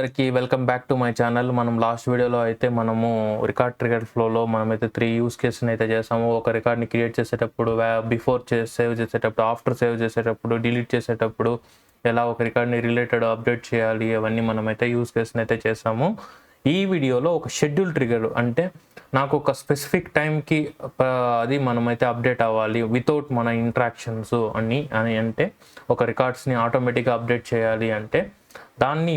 అందరికీ welcome back to my channel. మనం last వీడియోలో అయితే మనము రికార్డ్ ట్రిగర్ ఫ్లోలో మనమైతే 3 యూస్ కేసెస్ని అయితే చేసాము. ఒక రికార్డ్ని క్రియేట్ చేసేటప్పుడు, బిఫోర్ సేవ్ చేసేటప్పుడు, ఆఫ్టర్ సేవ్ చేసేటప్పుడు, డిలీట్ చేసేటప్పుడు, ఎలా ఒక రికార్డ్ని రిలేటెడ్ అప్డేట్ చేయాలి, అవన్నీ మనమైతే యూస్ కేసెస్ని అయితే చేసాము. ఈ వీడియోలో ఒక షెడ్యూల్ ట్రిగర్, అంటే నాకు ఒక స్పెసిఫిక్ టైంకి అది మనమైతే అప్డేట్ అవ్వాలి వితౌట్ మన ఇంట్రాక్షన్స్ అని అంటే ఒక రికార్డ్స్ని ఆటోమేటిక్గా అప్డేట్ చేయాలి అంటే దాన్ని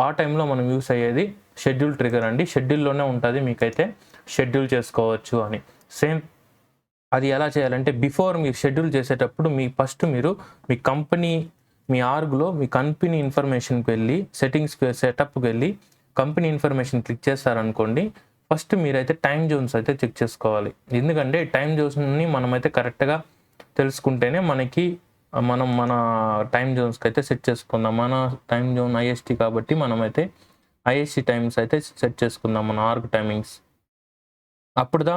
ఆ టైంలో మనం యూస్ అయ్యేది షెడ్యూల్ ట్రిగర్ అండి. షెడ్యూల్లోనే ఉంటుంది, మీకైతే షెడ్యూల్ చేసుకోవచ్చు అని. సేమ్ అది ఎలా చేయాలంటే, బిఫోర్ మీరు షెడ్యూల్ చేసేటప్పుడు ఫస్ట్ మీరు మీ కంపెనీ, మీ ఆర్గ్లో మీ కంపెనీ ఇన్ఫర్మేషన్కి వెళ్ళి, సెటప్కి వెళ్ళి కంపెనీ ఇన్ఫర్మేషన్ క్లిక్ చేస్తారనుకోండి. ఫస్ట్ మీరైతే టైం జోన్స్ అయితే చెక్ చేసుకోవాలి. ఎందుకంటే టైం జోన్స్ని మనమైతే కరెక్ట్గా తెలుసుకుంటేనే మనం మన టైం జోన్స్కి అయితే సెట్ చేసుకుందాం. మన టైం జోన్ ఐఎస్టీ కాబట్టి మనమైతే ఐఎస్టీ టైమ్స్ అయితే సెట్ చేసుకుందాం, మన ఆర్గ్ టైమింగ్స్. అప్పుడుదా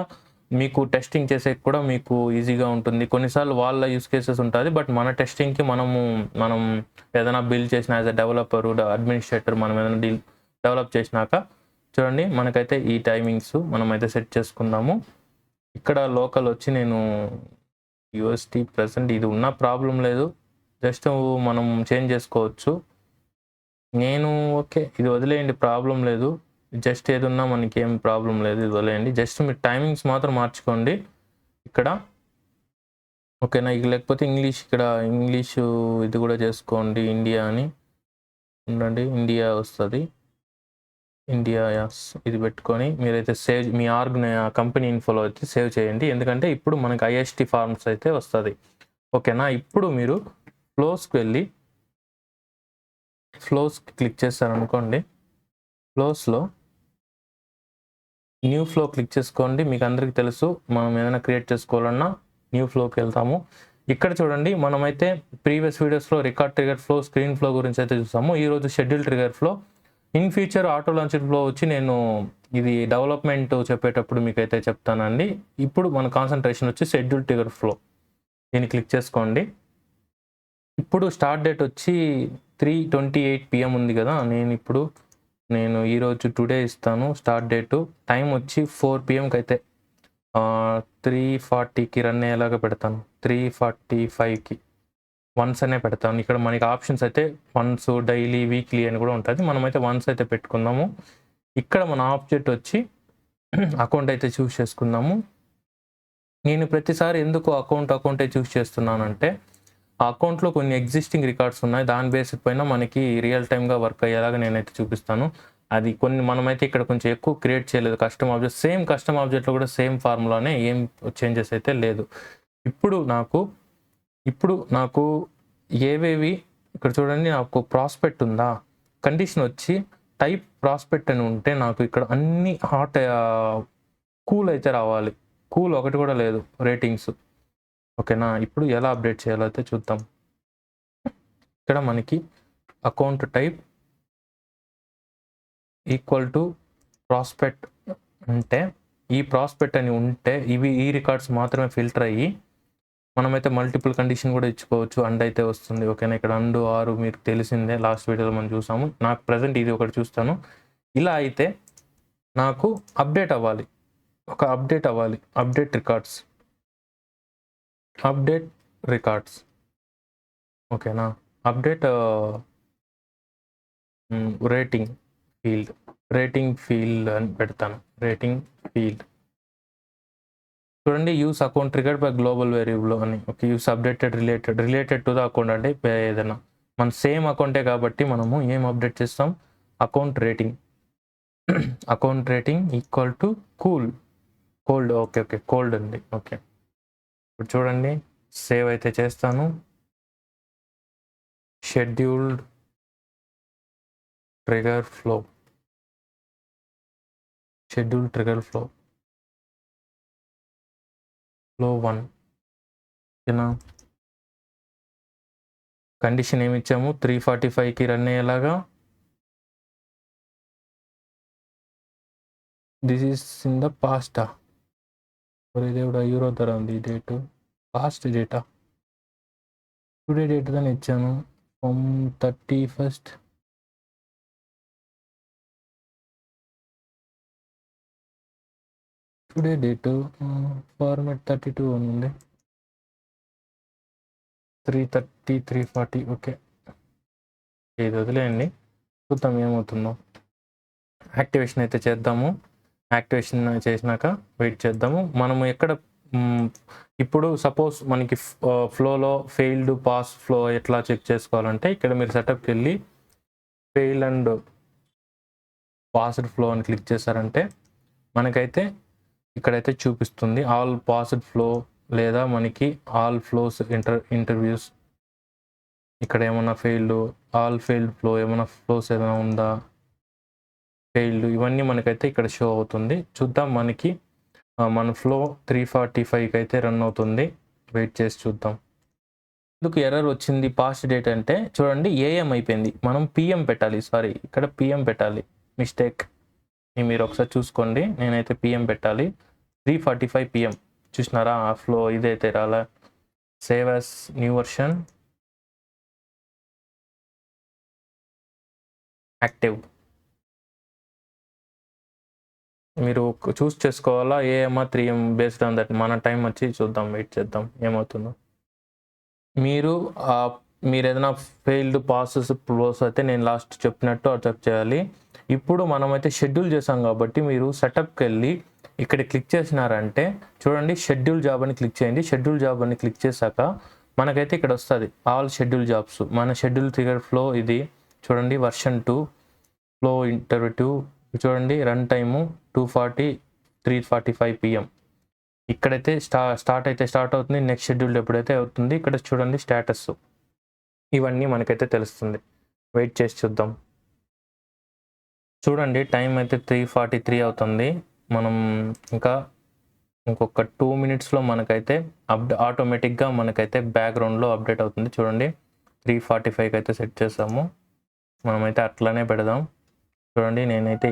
మీకు టెస్టింగ్ చేసే కూడా మీకు ఈజీగా ఉంటుంది. కొన్నిసార్లు వాళ్ళ యూస్ కేసెస్ ఉంటుంది, బట్ మన టెస్టింగ్కి మనం ఏదైనా బిల్డ్ చేసిన యాజ్ అ డెవలపరు, అడ్మినిస్ట్రేటర్ మనం ఏదైనా డెవలప్ చేసినాక చూడండి, మనకైతే ఈ టైమింగ్స్ మనమైతే సెట్ చేసుకుందాము. ఇక్కడ లోకల్ వచ్చి నేను యూఎస్టీ ప్రెసెంట్ ఇది ఉన్న ప్రాబ్లం లేదు, జస్ట్ మనం చేంజ్ చేసుకోవచ్చు. నేను ఓకే, ఇది వదిలేయండి, ప్రాబ్లం లేదు. జస్ట్ ఏదున్నా మనకి ఏం ప్రాబ్లం లేదు, ఇది వదిలేయండి. జస్ట్ మీరు టైమింగ్స్ మాత్రం మార్చుకోండి ఇక్కడ, ఓకేనా. లేకపోతే ఇక్కడ ఇంగ్లీషు ఇది కూడా చేసుకోండి, ఇండియా అని ఉండండి, ఇండియా వస్తుంది. ఇండియా ఇది పెట్టుకొని మీరైతే సేవ్, మీ కంపెనీ ఇన్ఫోలో అయితే సేవ్ చేయండి. ఎందుకంటే ఇప్పుడు మనకి ఐఎస్టీ ఫార్మ్స్ అయితే వస్తుంది, ఓకేనా. ఇప్పుడు మీరు ఫ్లోస్కి క్లిక్ చేస్తారనుకోండి. ఫ్లోస్లో న్యూ ఫ్లో క్లిక్ చేసుకోండి. మీకు అందరికీ తెలుసు, మనం ఏదైనా క్రియేట్ చేసుకోవాలన్నా న్యూ ఫ్లోకి వెళ్తాము. ఇక్కడ చూడండి, మనమైతే ప్రీవియస్ వీడియోస్లో record trigger flow, screen flow గురించి అయితే చూసాము. ఈరోజు schedule trigger flow. In future auto launcher flow వచ్చి నేను ఇది డెవలప్మెంట్ చెప్పేటప్పుడు మీకైతే చెప్తానండి. ఇప్పుడు మన కాన్సన్ట్రేషన్ వచ్చి షెడ్యూల్ ట్రిగర్ ఫ్లో, దీన్ని క్లిక్ చేసుకోండి. ఇప్పుడు స్టార్ట్ డేట్ వచ్చి 3:28 PM ఉంది కదా. నేను ఈరోజు టుడే ఇస్తాను స్టార్ట్ డేటు. టైం వచ్చి 4 PMకి అయితే 3:40కి రన్ అయ్యేలాగా పెడతాను. 3:45కి వన్స్ అనే పెడతాను. ఇక్కడ మనకి ఆప్షన్స్ అయితే వన్స్, డైలీ, వీక్లీ అని కూడా ఉంటుంది. మనమైతే వన్స్ అయితే పెట్టుకుందాము. ఇక్కడ మన ఆబ్జెక్ట్ వచ్చి అకౌంట్ అయితే చూస్ చేసుకుందాము. నేను ప్రతిసారి ఎందుకు అకౌంటే చూస్ చేస్తున్నానంటే, ఆ అకౌంట్లో కొన్ని ఎగ్జిస్టింగ్ రికార్డ్స్ ఉన్నాయి, దాని బేసిక్ పైన మనకి రియల్ టైమ్గా వర్క్ అయ్యేలాగా నేనైతే చూపిస్తాను. అది మనమైతే ఇక్కడ కొంచెం ఎక్కువ క్రియేట్ చేయలేదు. కస్టమ్ ఆబ్జెక్ట్లో కూడా సేమ్ ఫార్ములానే, ఏం చేంజెస్ అయితే లేదు. ఇప్పుడు నాకు ఏవేవి ఇక్కడ చూడండి, నాకు ప్రాస్పెక్ట్ ఉందా, కండిషన్ వచ్చి టైప్ ప్రాస్పెక్ట్ అని ఉంటే నాకు ఇక్కడ అన్ని కూల్ అయితే రావాలి. కూల్ ఒకటి కూడా లేదు రేటింగ్స్, ఓకేనా. ఇప్పుడు ఎలా అప్డేట్ చేయాలో అయితే చూద్దాం. ఇక్కడ మనకి account type equal to prospect అంటే, ఈ ప్రాస్పెక్ట్ అని ఉంటే ఈ రికార్డ్స్ మాత్రమే ఫిల్టర్ అయ్యి మనమైతే మల్టిపుల్ కండిషన్ కూడా ఇచ్చుకోవచ్చు. అండ్ అయితే వస్తుంది, ఓకేనా. ఇక్కడ అండ్ ఆరు మీకు తెలిసిందే, లాస్ట్ వీడియోలో మనం చూసాము. నాకు ప్రజెంట్ ఇది ఒకటి చూస్తాను. ఇలా అయితే నాకు అప్డేట్ అవ్వాలి, అప్డేట్ రికార్డ్స్, ఓకేనా. అప్డేట్ రేటింగ్ ఫీల్డ్ అని పెడతాను. రేటింగ్ ఫీల్డ్ చూడండి, use account triggered by global variable అని. Okay, use updated related to the account అంటే ఏదైనా మన సేమ్ అకౌంటే కాబట్టి మనము ఏం అప్డేట్ చేస్తాం, account rating equal to cold. Okay, cold అండి. ఓకే, ఇప్పుడు చూడండి, సేవ్ అయితే చేస్తాను. షెడ్యూల్డ్ ట్రిగర్ ఫ్లో ఫ్లో 1, ఓకేనా. కండిషన్ ఏమి ఇచ్చాము, 3:45కి రన్ అయ్యేలాగా. దిస్ ఈస్ ఇన్ ద పాస్టా, దేవుడా, యూరో ధర ఉంది. Date past data, today date దాన్ని ఇచ్చాను, 31st టుడే డేట్ ఫార్మాట్ 32 ఉంది, 330 340. ఓకే, ఇది వదిలేయండి, చూద్దాం ఏమవుతుందో. యాక్టివేషన్ అయితే చేద్దాము. యాక్టివేషన్ చేసినాక వెయిట్ చేద్దాము. మనము ఎక్కడ ఇప్పుడు సపోజ్ మనకి ఫ్లోలో ఫెయిల్డ్ పాస్ ఫ్లో ఎట్లా చెక్ చేసుకోవాలంటే, ఇక్కడ మీరు సెటప్కి వెళ్ళి ఫెయిల్ అండ్ పాస్డ్ ఫ్లో అని క్లిక్ చేశారంటే మనకైతే ఇక్కడైతే చూపిస్తుంది ఆల్ పాస్డ్ ఫ్లో, లేదా మనకి ఆల్ ఫ్లోస్ ఇంటర్వ్యూస్, ఇక్కడ ఏమన్నా ఫెయిల్డ్, ఆల్ ఫెయిల్డ్ ఫ్లో, ఏమైనా ఫ్లోస్ ఏదైనా ఉందా, ఫెయిల్డ్, ఇవన్నీ మనకైతే ఇక్కడ షో అవుతుంది. చూద్దాం. మనకి మన ఫ్లో 345కి అయితే రన్ అవుతుంది. వెయిట్ చేసి చూద్దాం. ఎందుకు ఎర్రర్ వచ్చింది పాస్ట్ డేట్ అంటే చూడండి, ఏఎం అయిపోయింది, మనం పిఎం పెట్టాలి. సారీ, ఇక్కడ పిఎం పెట్టాలి, మిస్టేక్. మీరు ఒకసారి చూసుకోండి, నేనైతే పిఎం పెట్టాలి. 3:45 PM చూసినారా, ఆ ఫ్లో ఇదైతే రాలా. Save as new version, active. మీరు చూస్ చేసుకోవాలా AM 3M based on that. మన టైం వచ్చి చూద్దాం, వెయిట్ చేద్దాం ఏమవుతుందో. మీరు ఏదైనా ఫెయిల్డ్ పాసెస్ ఫ్లోస్ అయితే నేను లాస్ట్ చెప్పినట్టు చెక్ చేయాలి. ఇప్పుడు మనమైతే షెడ్యూల్ చేసాం కాబట్టి మీరు సెటప్కి వెళ్ళి ఇక్కడ క్లిక్ చేసినారంటే చూడండి, షెడ్యూల్ జాబ్ అని క్లిక్ చేయండి. షెడ్యూల్ జాబ్ అని క్లిక్ చేశాక మనకైతే ఇక్కడ వస్తుంది ఆల్ షెడ్యూల్ జాబ్స్. మన షెడ్యూల్ ట్రిగర్ ఫ్లో ఇది చూడండి, వర్షన్ 2 ఫ్లో ఇంటర్వ్యూ చూడండి, రన్ టైము 2:40 3:45 PM. ఇక్కడైతే స్టార్ట్ అవుతుంది. నెక్స్ట్ షెడ్యూల్ ఎప్పుడైతే అవుతుంది, ఇక్కడ చూడండి స్టేటస్, ఇవన్నీ మనకైతే తెలుస్తుంది. వెయిట్ చేసి చూద్దాం. చూడండి, టైం అయితే 3:43 అవుతుంది. మనం ఇంకొక 2 minutesలో మనకైతే ఆటోమేటిక్గా మనకైతే బ్యాక్గ్రౌండ్లో అప్డేట్ అవుతుంది. చూడండి, 3:45కి అయితే సెట్ చేసాము. మనమైతే అట్లానే పెడదాం. చూడండి, నేనైతే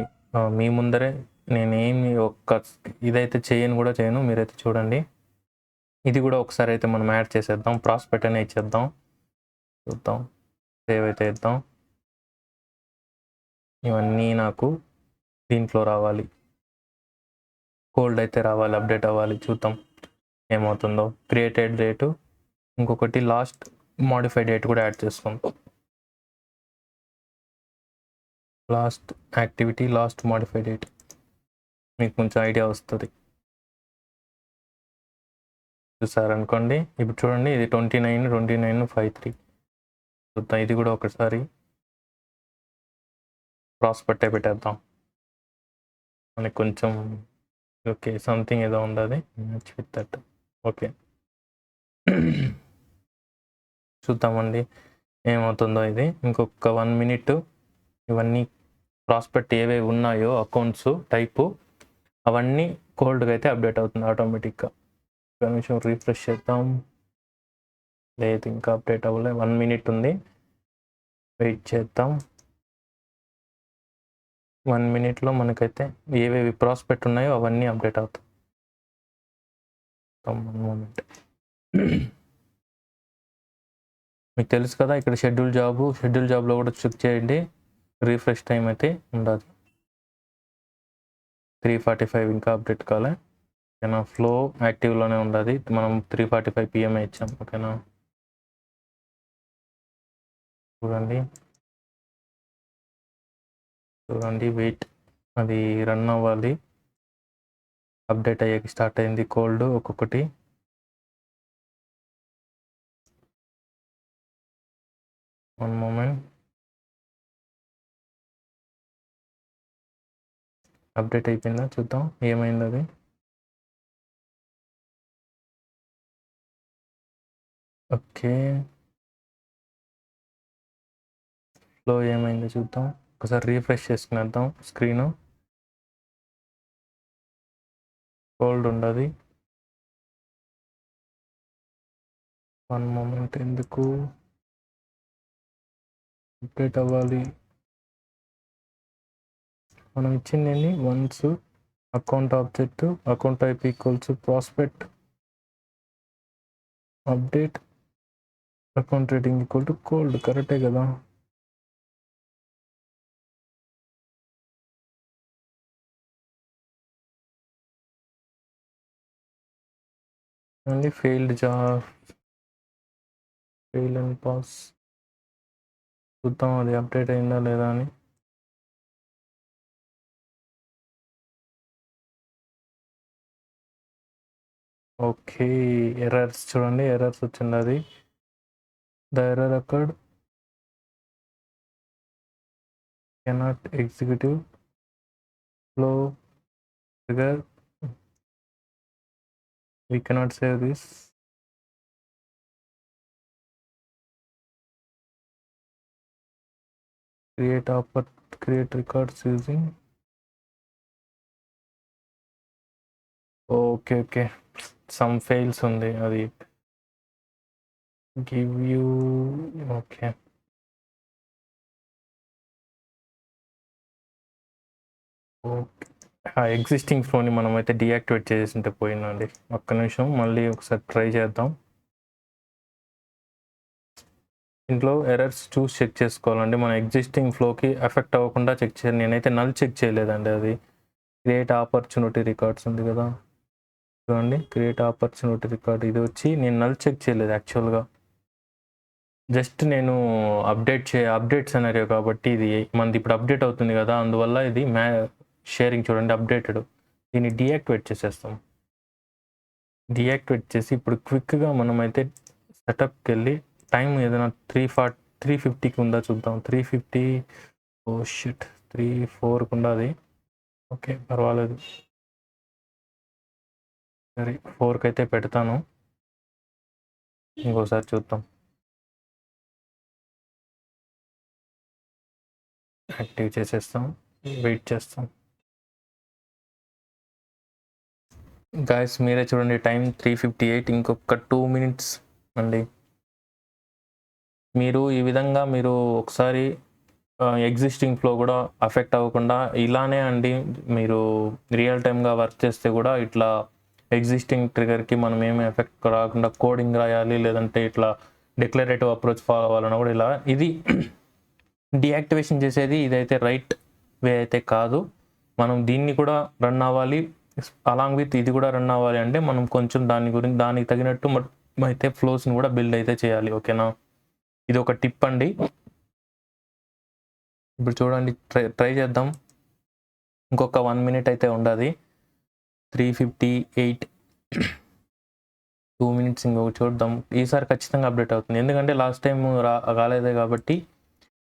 మీ ముందరే నేనేమి ఇదైతే చేయను, మీరైతే చూడండి. ఇది కూడా ఒకసారి అయితే మనం యాడ్ చేసేద్దాం, ప్రాస్పెక్ట్ అనే ఇచ్చేద్దాం. చూద్దాం, సేవ్ అయితే ఇద్దాం. ఇవన్నీ నాకు దీంట్లో రావాలి, కోల్డ్ అయితే రావాలి, అప్డేట్ అవ్వాలి. చూద్దాం ఏమవుతుందో. క్రియేటెడ్ డేటు, ఇంకొకటి లాస్ట్ మాడిఫై డేట్ కూడా యాడ్ చేసుకుందాం. Last activity, last modify date, మీకు కొంచెం ఐడియా వస్తుంది. చూసారనుకోండి. ఇప్పుడు చూడండి, ఇది 29/29/53. చూద్దాం, ఇది కూడా ఒకసారి ప్రాస్పెక్ట్ పెట్టేద్దాం. మనకి కొంచెం ఓకే, సంథింగ్ ఏదో ఉండదు విత్ దట్. ఓకే, చూద్దామండి ఏమవుతుందో. ఇది ఇంకొక 1 minute. ఇవన్నీ ప్రాస్పెక్ట్ ఏవేవి ఉన్నాయో అకౌంట్స్ టైపు అవన్నీ కోల్డ్గా అయితే అప్డేట్ అవుతుంది ఆటోమేటిక్గా. ఒక నిమిషం రీఫ్రెష్ చేద్దాం. లేదు, ఇంకా అప్డేట్ అవ్వలేదు. 1 minute ఉంది, వెయిట్ చేద్దాం. 1 minuteలో మనకైతే ఏవేవి ప్రాస్పెక్ట్ ఉన్నాయో అవన్నీ అప్డేట్ అవుతాయి. 1 moment. మీకు తెలుసు కదా, ఇక్కడ షెడ్యూల్ జాబ్లో కూడా చెక్ చేయండి. రీఫ్రెష్ టైం అయితే ఉండదు. 3:45 ఇంకా అప్డేట్ కాలే. ఓకేనా, ఫ్లో యాక్టివ్లోనే ఉండదు. మనం 3:45 PM ఇచ్చాం. ఓకేనా, చూడండి వెయిట్, అది రన్ అవ్వాలి. అప్డేట్ అయ్యాక స్టార్ట్ అయింది కోల్డ్ ఒక్కొక్కటి. One moment. అప్డేట్ అయిపోయిందా చూద్దాం ఏమైంది అది. ఓకే, ఫ్లో ఏమైందో చూద్దాం. ఒకసారి రీఫ్రెష్ చేసుకునేద్దాం స్క్రీను. కోల్డ్ ఉండదు. 1 moment, ఎందుకు అప్డేట్ అవ్వాలి. మనం ఇచ్చింది once account object, account type equals prospect, update, account rating equal to cold. కరెక్టే కదా. అండి failed job, fail and pass. చూద్దాం అది అప్డేట్ అయిందా లేదా అని. ఓకే, ఎర్రర్స్ చూడండి, ఎర్రర్స్ వచ్చింది. అది ద ఎర్రర్ అక్కడ్ cannot executive flow trigger, we cannot save this. Create records using. Okay, some fails ఉంది. అది గివ్ యూ. ఓకే, ఎగ్జిస్టింగ్ ఫ్లోని మనం అయితే డియాక్టివేట్ చేసింటే పోయిందండి. ఒక్క నిమిషం మళ్ళీ ఒకసారి ట్రై చేద్దాం. ఇంట్లో ఎర్రర్స్ చూసి చెక్ చేసుకోవాలండి. మన ఎగ్జిస్టింగ్ ఫ్లోకి ఎఫెక్ట్ అవ్వకుండా చెక్ చేయాలి. నేనైతే నల్ చెక్ చేయలేదండి. అది క్రియేట్ ఆపర్చునిటీ రికార్డ్స్ ఉంది కదా, చూడండి, క్రియేట్ ఆపర్చునిటీ రికార్డ్. ఇది వచ్చి నేను నల్ చెక్ చేయలేదు యాక్చువల్గా. జస్ట్ నేను అప్డేట్ సినారియో కాబట్టి ఇది మనది ఇప్పుడు అప్డేట్ అవుతుంది కదా, అందువల్ల ఇది షేరింగ్ చూడండి అప్డేటెడ్. దీన్ని డియాక్టివేట్ చేసేస్తాం. డియాక్టివేట్ చేసి ఇప్పుడు క్విక్గా మనమైతే సెటప్కి వెళ్ళి టైం ఏదైనా 350కి ఉందా చూద్దాం. 350, ఓ షిట్, 3-4కి ఉండదు. ఓకే, పర్వాలేదు, సరే 4కి అయితే పెడతాను. ఇంకోసారి చూద్దాం. యాక్టివ్ చేసేస్తాం, వెయిట్ చేస్తాం. గాయస్ మీరే చూడండి, టైం 3:58, ఇంకొక 2 minutes అండి. మీరు ఈ విధంగా మీరు ఒకసారి ఎగ్జిస్టింగ్ ఫ్లో కూడా అఫెక్ట్ అవ్వకుండా ఇలానే అండి మీరు రియల్ టైమ్గా వర్క్ చేస్తే కూడా ఇట్లా ఎగ్జిస్టింగ్ ట్రిగర్కి మనం ఏమి ఎఫెక్ట్ రాకుండా కోడింగ్ రాయాలి, లేదంటే ఇట్లా డిక్లరేటివ్ అప్రోచ్ ఫాలో అవ్వాలన్నా కూడా ఇలా. ఇది డియాక్టివేషన్ చేసేది ఇదైతే రైట్ వే అయితే కాదు. మనం దీన్ని కూడా రన్ అవ్వాలి, అలాంగ్ విత్ ఇది కూడా రన్ అవ్వాలి. అంటే మనం కొంచెం దానికి తగినట్టు అయితే ఫ్లోస్ని కూడా బిల్డ్ అయితే చేయాలి. ఓకేనా, ఇది ఒక టిప్ అండి. ఇప్పుడు చూడండి, ట్రై చేద్దాం. ఇంకొక 1 minute అయితే ఉండదు. 3:58, 2 minutes ఇంకొక చూద్దాం. ఈసారి ఖచ్చితంగా అప్డేట్ అవుతుంది, ఎందుకంటే లాస్ట్ టైం కాలేదే కాబట్టి.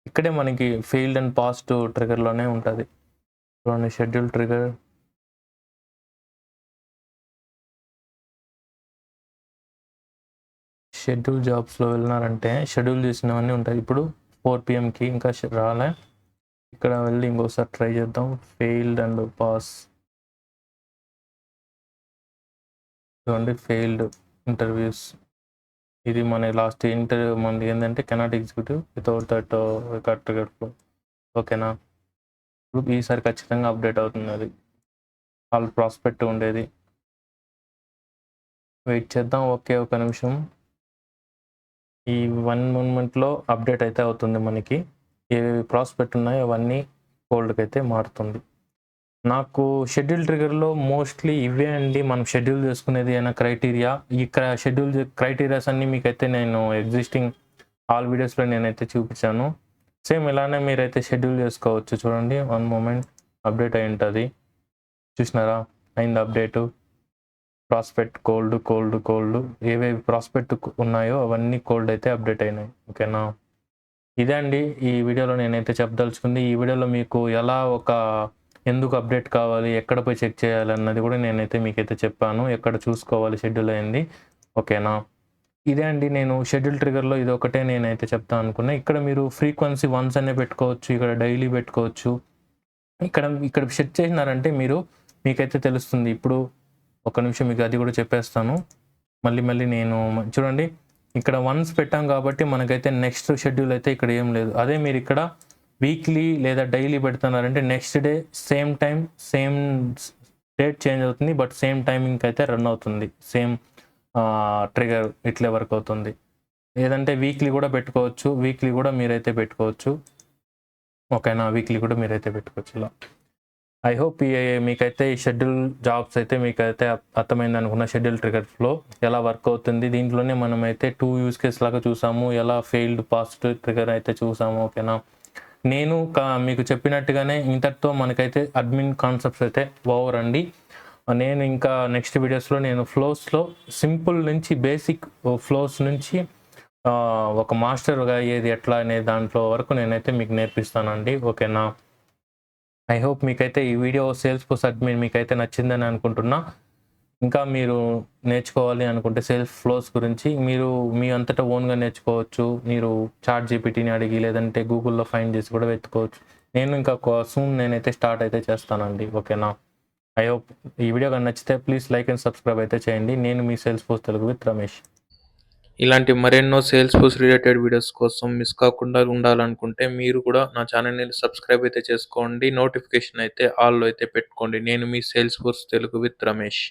ఇక్కడే మనకి ఫెయిల్డ్ అండ్ పాస్ట్ ట్రిగర్లోనే ఉంటుంది. చూడండి, షెడ్యూల్ ట్రిగర్, షెడ్యూల్ జాబ్స్లో వెళ్ళినారంటే షెడ్యూల్ చేసినవన్నీ ఉంటాయి. ఇప్పుడు 4 PMకి ఇంకా రాలే. ఇక్కడ వెళ్ళి ఇంకోసారి ట్రై చేద్దాం. ఫెయిల్డ్ అండ్ పాస్, చూడండి, ఫెయిల్డ్ ఇంటర్వ్యూస్. ఇది మన లాస్ట్ ఇంటర్వ్యూ మనది ఏంటంటే cannot executive without that record trigger flow. ఓకేనా, ఇప్పుడు ఈసారి ఖచ్చితంగా అప్డేట్ అవుతుంది. అది ఆల్ ప్రాస్పెక్ట్ ఉండేది. వెయిట్ చేద్దాం. ఓకే, ఒక నిమిషం. ఈ 1 momentలో అప్డేట్ అయితే అవుతుంది. మనకి ఏవేవి ప్రాస్పెక్ట్ ఉన్నాయో అవన్నీ కోల్డ్కి అయితే మారుతుంది. నాకు షెడ్యూల్ ట్రిగర్లో మోస్ట్లీ ఇవే అండి మనం షెడ్యూల్ చేసుకునేది అయినా క్రైటీరియా. ఈ షెడ్యూల్ క్రైటీరియాస్ అన్నీ మీకైతే నేను ఎగ్జిస్టింగ్ ఆల్ వీడియోస్లో నేనైతే చూపించాను. సేమ్ ఇలానే మీరైతే షెడ్యూల్ చేసుకోవచ్చు. చూడండి, 1 moment అప్డేట్ అయి ఉంటుంది. చూసినారా, అయింది అప్డేటు. ప్రాస్పెక్ట్ కోల్డ్ ఏవేవి ప్రాస్పెక్ట్ ఉన్నాయో అవన్నీ కోల్డ్ అయితే అప్డేట్ అయినాయి. ఓకేనా, ఇదే అండి ఈ వీడియోలో నేనైతే చెప్పదలుచుకుంది. ఈ వీడియోలో మీకు ఎలా ఎందుకు అప్డేట్ కావాలి, ఎక్కడ పోయి చెక్ చేయాలి అన్నది కూడా నేనైతే మీకైతే చెప్పాను, ఎక్కడ చూసుకోవాలి షెడ్యూల్ అయింది. ఓకేనా, ఇదే అండి నేను షెడ్యూల్ ట్రిగర్లో ఇది ఒకటే నేనైతే చెప్తాను అనుకున్నా. ఇక్కడ మీరు ఫ్రీక్వెన్సీ వన్స్ అనే పెట్టుకోవచ్చు, ఇక్కడ డైలీ పెట్టుకోవచ్చు. ఇక్కడ సెట్ చేసినారంటే మీకైతే తెలుస్తుంది. ఇప్పుడు ఒక నిమిషం మీకు అది కూడా చెప్పేస్తాను. మళ్ళీ నేను చూడండి, ఇక్కడ వన్స్ పెట్టాం కాబట్టి మనకైతే నెక్స్ట్ షెడ్యూల్ అయితే ఇక్కడ ఏం లేదు. అదే మీరు ఇక్కడ వీక్లీ లేదా డైలీ పెడుతున్నారంటే next day same time same date change అవుతుంది, బట్ సేమ్ టైమింగ్కి అయితే రన్ అవుతుంది. సేమ్ ట్రిగర్ ఇట్లే వర్క్ అవుతుంది. లేదంటే వీక్లీ కూడా పెట్టుకోవచ్చు, వీక్లీ కూడా మీరైతే పెట్టుకోవచ్చు. ఓకేనా, వీక్లీ కూడా మీరైతే పెట్టుకోవచ్చు ఇలా. ఐ హోప్ మీకైతే ఈ షెడ్యూల్ జాబ్స్ అయితే మీకైతే అర్థమైంది అనుకున్న షెడ్యూల్ ట్రిగర్ ఫ్లో ఎలా వర్క్ అవుతుంది. దీంట్లోనే మనమైతే 2 యూజ్ కేస్ లాగా చూసాము. ఎలా ఫెయిల్డ్ పాజిటివ్ ట్రిగర్ అయితే చూసాము. ఓకేనా. నేను మీకు చెప్పినట్టుగానే ఇంతటితో మనకైతే అడ్మిన్ కాన్సెప్ట్స్ అయితే ఓవర్ అండి. నేను ఇంకా నెక్స్ట్ వీడియోస్లో నేను ఫ్లోస్లో సింపుల్ నుంచి బేసిక్ ఫ్లోస్ నుంచి ఒక మాస్టర్గా ఏది ఎట్లా అనే దాంట్లో వరకు నేనైతే మీకు నేర్పిస్తానండి. ఓకేనా. ఐ హోప్ మీకైతే ఈ వీడియో సేల్స్ ఫోర్స్ అడ్మిన్ మీకైతే నచ్చిందని అనుకుంటున్నా. ఇంకా మీరు నేర్చుకోవాలి అనుకుంటే సేల్స్ ఫ్లోస్ గురించి మీరు మీ అంతటా ఓన్గా నేర్చుకోవచ్చు. మీరు చాట్ జీపీటీని అడిగి లేదంటే గూగుల్లో ఫైండ్ చేసి కూడా వెతుకోవచ్చు. నేను ఇంకా సూన్ నేనైతే స్టార్ట్ అయితే చేస్తానండి. ఓకేనా. ఐ హోప్ ఈ వీడియో కానీ నచ్చితే ప్లీజ్ లైక్ అండ్ సబ్స్క్రైబ్ అయితే చేయండి. నేను మీ Salesforce Telugu with Ramesh. ఇలాంటి మరెన్నో సేల్స్ ఫోర్స్ రిలేటెడ్ వీడియోస్ కోసం మిస్ కాకుండా ఉండాలనుకుంటే మీరు కూడా నా ఛానల్ని సబ్స్క్రైబ్ అయితే చేసుకోండి. నోటిఫికేషన్ అయితే ఆల్లో అయితే పెట్టుకోండి. నేను మీ Salesforce Telugu with Ramesh.